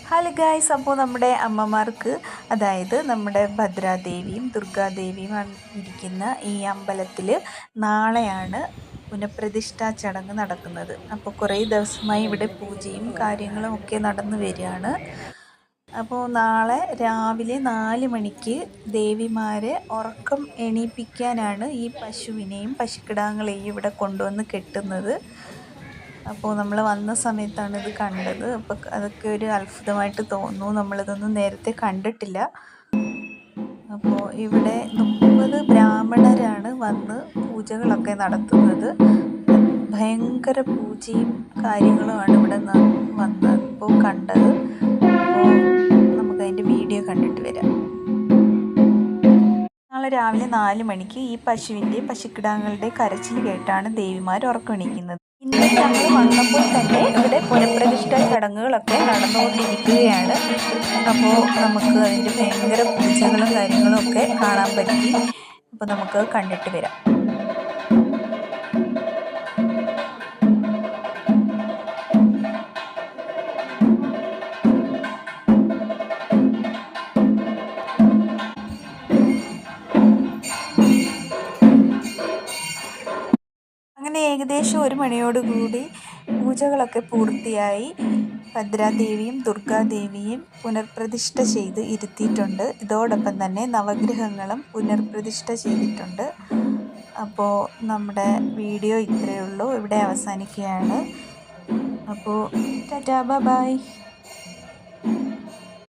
Hello guys, അപ്പോൾ നമ്മുടെ അമ്മമാർക്ക്, അതായത് നമ്മുടെ ഭദ്രാദേവിയും ദുർഗാദേവിയും ഇരിക്കുന്ന ഈ അമ്പലത്തിൽ നാളെയാണ് പുനഃപ്രതിഷ്ഠാ ചടങ്ങ് നടക്കുന്നത്. അപ്പോൾ കുറേ ദിവസമായി ഇവിടെ പൂജയും കാര്യങ്ങളും ഒക്കെ നടന്നു വരികയാണ്. അപ്പോൾ നാളെ രാവിലെ 4 മണിക്ക് ദേവിമാരെ ഉറക്കം എണീപ്പിക്കാനാണ് ഈ പശുവിനെയും പശുക്കിടാങ്ങളെയും ഇവിടെ കൊണ്ടുവന്ന് കെട്ടുന്നത്. അപ്പോൾ നമ്മൾ വന്ന സമയത്താണ് ഇത് കണ്ടത്. അപ്പോൾ അതൊക്കെ ഒരു അത്ഭുതമായിട്ട് തോന്നുന്നു. നമ്മളിതൊന്നും നേരത്തെ കണ്ടിട്ടില്ല. അപ്പോൾ ഇവിടെ 30 ബ്രാഹ്മണരാണ് വന്ന് പൂജകളൊക്കെ നടത്തുന്നത്. ഭയങ്കര പൂജയും കാര്യങ്ങളുമാണ് ഇവിടെ വന്നപ്പോൾ കണ്ടത്. അപ്പോൾ നമുക്കതിൻ്റെ വീഡിയോ കണ്ടിട്ട് വരാം. നാളെ രാവിലെ 4 മണിക്ക് ഈ പശുവിൻ്റെയും പശുക്കിടാങ്ങളുടെ കരച്ചിൽ കേട്ടാണ് ദേവിമാർ ഉറക്കമെണീക്കുന്നത്. ഇന്ന് ഞങ്ങൾ വന്നപ്പോൾ തന്നെ ഇവിടെ പുനഃപ്രതിഷ്ഠാ ചടങ്ങുകളൊക്കെ നടന്നുകൊണ്ടിരിക്കുകയാണ്. അപ്പോൾ നമുക്ക് അതിൻ്റെ ഭയങ്കര പൂജകളും കാര്യങ്ങളും ഒക്കെ കാണാൻ പറ്റി. അപ്പോൾ നമുക്ക് കണ്ടിട്ട് വരാം. അങ്ങനെ ഏകദേശം 1 മണിയോടുകൂടി പൂജകളൊക്കെ പൂർത്തിയായി. ഭദ്രാദേവിയും ദുർഗാദേവിയും പുനഃപ്രതിഷ്ഠ ചെയ്ത് ഇരുത്തിയിട്ടുണ്ട്. ഇതോടൊപ്പം തന്നെ നവഗ്രഹങ്ങളും പുനഃപ്രതിഷ്ഠ ചെയ്തിട്ടുണ്ട്. അപ്പോൾ നമ്മുടെ വീഡിയോ ഇത്രയേ ഉള്ളൂ, ഇവിടെ അവസാനിക്കുകയാണ്. അപ്പോൾ ടാറ്റാ, ബൈ.